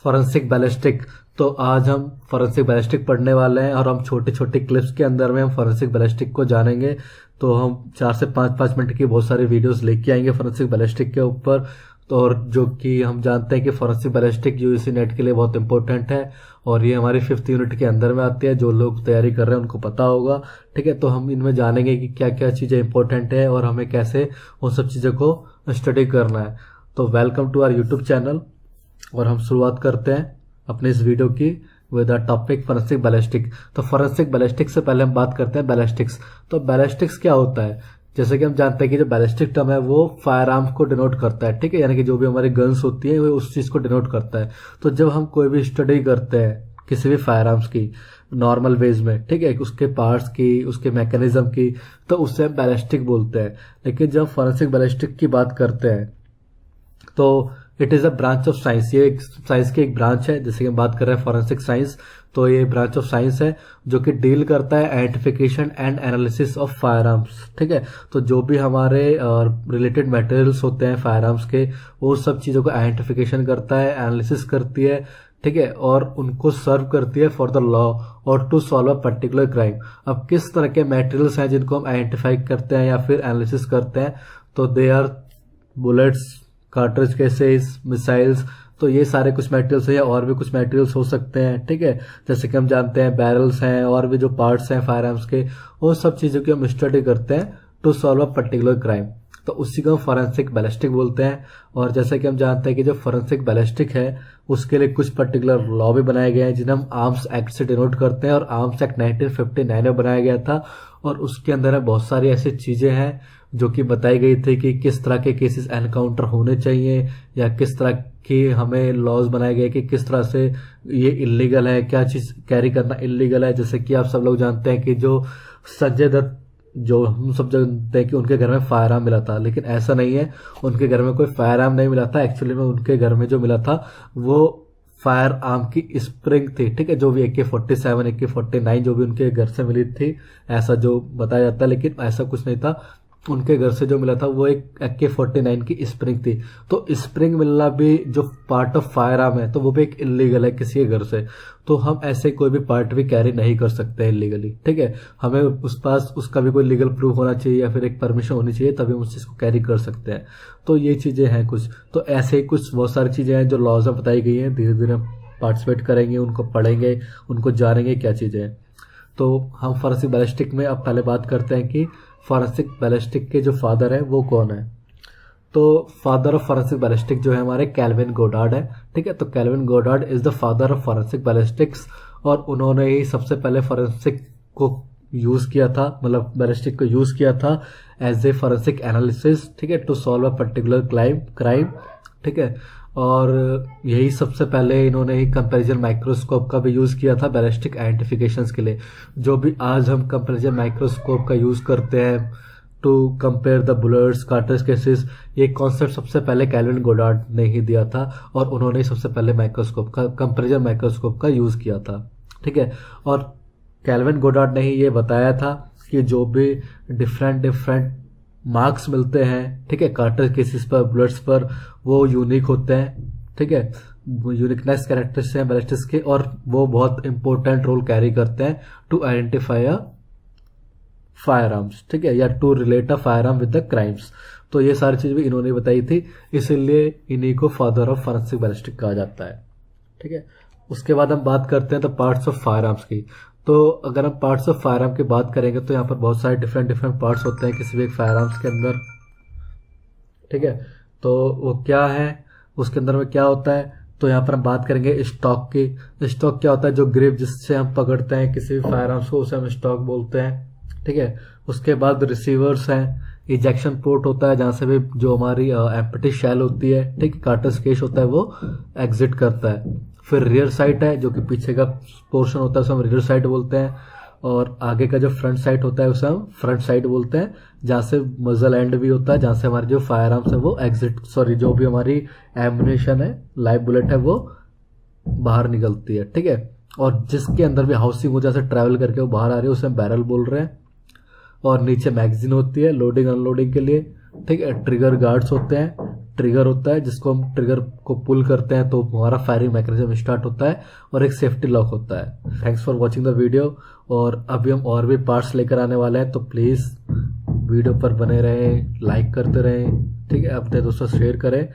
Forensic ballistic. तो आज हम फॉरेंसिक बैलिस्टिक पढ़ने वाले हैं और हम छोटे छोटे क्लिप्स के अंदर में हम फॉरेंसिक बैलिस्टिक को जानेंगे। तो हम 4 से 5 मिनट की बहुत सारी वीडियोस लेके आएंगे फॉरेंसिक बैलिस्टिक के ऊपर। तो और जो कि हम जानते हैं कि फॉरेंसिक बैलिस्टिक यूजीसी नेट के लिए बहुत इंपॉर्टेंट है और ये हमारी 5th यूनिट के अंदर में आती है। जो लोग तैयारी कर रहे हैं उनको पता होगा, ठीक है। तो हम इनमें जानेंगे कि क्या क्या चीज़ें इंपॉर्टेंट है और हमें कैसे उन सब चीज़ों को स्टडी करना है। तो welcome to our YouTube channel और हम शुरुआत करते हैं अपने इस वीडियो की with the topic forensic ballistic. तो फॉरेंसिक बैलिस्टिक से पहले हम बात करते हैं बैलिस्टिक्स। तो बैलिस्टिक्स क्या होता है? जैसे कि हम जानते हैं कि जो बैलिस्टिक टर्म है वो फायर आर्म्स को डिनोट करता है, ठीक है। यानी कि जो भी हमारी गन्स होती है वो उस चीज़ को डिनोट करता है। तो जब हम कोई भी स्टडी करते हैं किसी भी फायर आर्म्स की नॉर्मल वेज में, ठीक है, उसके पार्ट्स की, उसके मैकेनिज्म की, तो उससे हम बैलिस्टिक बोलते हैं। लेकिन जब फॉरेंसिक बैलिस्टिक की बात करते हैं तो it is a branch of science. ये एक साइंस की एक ब्रांच है। जैसे कि हम बात कर रहे हैं फॉरेंसिक साइंस, तो ये ब्रांच ऑफ साइंस है जो कि डील करता है identification and analysis of fire arms, ठीक है। तो जो भी हमारे रिलेटेड मटेरियल्स होते हैं फायर आर्म्स के, वो सब चीज़ों को आइडेंटिफिकेशन करता है, एनालिसिस करती है, ठीक है, और उनको सर्व करती है फॉर द लॉ और to solve a particular crime. अब किस तरह के मटेरियल्स हैं जिनको हम आइडेंटिफाई करते हैं या फिर एनालिसिस करते हैं? तो they are bullets, cartridge cases, missiles. तो ये सारे कुछ मटेरियल्स हैं या और भी कुछ मटेरियल्स हो सकते हैं, ठीक है। जैसे कि हम जानते हैं बैरल्स हैं और भी जो पार्ट्स हैं फायर आर्म्स के, वो सब चीज़ों की हम स्टडी करते हैं to solve a particular crime. तो उसी को हम फॉरेंसिक बैलिस्टिक बोलते हैं। और जैसे कि हम जानते हैं कि जो फॉरेंसिक बैलिस्टिक है उसके लिए कुछ पर्टिकुलर लॉ भी बनाए गए हैं जिन्हें हम आर्म्स एक्ट से डिनोट करते हैं। और आर्म्स एक्ट 1959 में बनाया गया था और उसके अंदर बहुत सारी ऐसी चीज़ें हैं जो कि बताई गई थी कि किस तरह के केसेस एनकाउंटर होने चाहिए या किस तरह के हमें लॉज बनाए गए कि किस तरह से ये इलीगल है, क्या चीज़ कैरी करना इलीगल है। जैसे कि आप सब लोग जानते हैं कि जो संजय दत्त, जो हम सब जानते हैं कि उनके घर में फायर आर्म मिला था, लेकिन ऐसा नहीं है, उनके घर में कोई फायर आर्म नहीं मिला था। एक्चुअली में उनके घर में जो मिला था वो फायर आर्म की स्प्रिंग थी, ठीक है, जो भी AK-47, AK-49 जो भी उनके घर से मिली थी, ऐसा जो बताया जाता है। लेकिन ऐसा कुछ नहीं था, उनके घर से जो मिला था वो एक AK-49 की स्प्रिंग थी। तो स्प्रिंग मिलना भी जो पार्ट ऑफ फायर आर्म है तो वो भी एक इलीगल है किसी के घर से। तो हम ऐसे कोई भी पार्ट भी कैरी नहीं कर सकते हैं इलीगली, ठीक है। हमें उस पास उसका भी कोई लीगल प्रूफ होना चाहिए या फिर एक परमिशन होनी चाहिए, तभी हम उस चीज़ को कैरी कर सकते हैं। तो ये चीज़ें हैं कुछ। तो ऐसे ही कुछ बहुत सारी चीज़ें हैं जो लॉज में बताई गई हैं। धीरे धीरे हम पार्टिसिपेट करेंगे, उनको पढ़ेंगे, उनको जानेंगे क्या चीज़ें हैं। तो हम फॉरेंसिक बैलिस्टिक में अब पहले बात करते हैं कि फॉरेंसिक बैलिस्टिक के जो फादर है वो कौन है। तो फादर ऑफ फॉरेंसिक बैलिस्टिक जो है हमारे कैल्विन गोडार्ड है, ठीक है। तो Calvin Goddard is the father of forensic ballistics और उन्होंने ही सबसे पहले फॉरेंसिक को यूज किया था, मतलब बैलिस्टिक को यूज किया था एज ए फॉरेंसिक एनालिसिस, ठीक है, to solve a particular crime, ठीक है। और यही सबसे पहले इन्होंने ही कंपैरिजन माइक्रोस्कोप का भी यूज़ किया था बैलिस्टिक आइडेंटिफिकेशंस के लिए। जो भी आज हम कंपैरिजन माइक्रोस्कोप का यूज़ करते हैं to compare the bullets, cartridge cases, ये कॉन्सेप्ट सबसे पहले कैल्विन गोडार्ड ने ही दिया था और उन्होंने ही सबसे पहले माइक्रोस्कोप का, कंपैरिजन माइक्रोस्कोप का यूज़ किया था, ठीक है। और कैल्विन गोडार्ड ने ही ये बताया था कि जो भी डिफरेंट मार्क्स मिलते हैं, ठीक है, कार्ट्रिज केसेस पर, बुलेट्स पर, वो यूनिक होते हैं, ठीक है। यूनिकनेस कैरेक्टर्स हैं बैलिस्टिक्स के और वो बहुत इंपॉर्टेंट रोल कैरी करते हैं to identify a firearms, ठीक है, या to relate a firearm with the crimes. तो ये सारी चीज़ भी इन्होंने बताई थी, इसीलिए इन्हीं को फादर ऑफ फॉरेंसिक बैलिस्टिक कहा जाता है, ठीक है। उसके बाद हम बात करते हैं the parts of fire arms की। तो अगर हम पार्ट्स ऑफ फायर आर्म की बात करेंगे तो यहाँ पर बहुत सारे डिफरेंट पार्ट्स होते हैं किसी भी एक फायर आर्म्स के अंदर, ठीक है। तो वो क्या है, उसके अंदर में क्या होता है? तो यहाँ पर हम बात करेंगे स्टॉक की। स्टॉक क्या होता है? जो ग्रिप जिससे हम पकड़ते हैं किसी भी फायर आर्म्स को, उसे हम स्टॉक बोलते हैं, ठीक है। उसके बाद रिसीवर्स हैं, इजेक्शन पोर्ट होता है जहाँ से भी जो हमारी एम्प्टी शेल होती है, ठीक, कार्ट्रिज केस होता है, वो एग्जिट करता है। फिर रियर साइट है जो कि पीछे का पोर्शन होता है, उसे हम रियर साइट बोलते हैं। और आगे का जो फ्रंट साइट होता है उसे हम फ्रंट साइट बोलते हैं, जहाँ से मजल एंड भी होता है, जहाँ से हमारी जो फायर आर्म्स है वो जो भी हमारी एम्युनिशन है, लाइव बुलेट है, वो बाहर निकलती है, ठीक है। और जिसके अंदर भी हाउसिंग हो, जहाँ से ट्रैवल करके वो बाहर आ रही है, उसे हम बैरल बोल रहे हैं। और नीचे मैगजीन होती है लोडिंग अनलोडिंग के लिए, ठीक है। ट्रिगर गार्ड्स होते हैं, ट्रिगर होता है, जिसको हम ट्रिगर को पुल करते हैं तो हमारा फायरिंग मैकेनिज्म स्टार्ट होता है और एक सेफ्टी लॉक होता है। Thanks for watching the video. और अभी हम और भी पार्ट्स लेकर आने वाले हैं, तो प्लीज़ वीडियो पर बने रहें, लाइक करते रहें, ठीक है, अपने दोस्तों से शेयर करें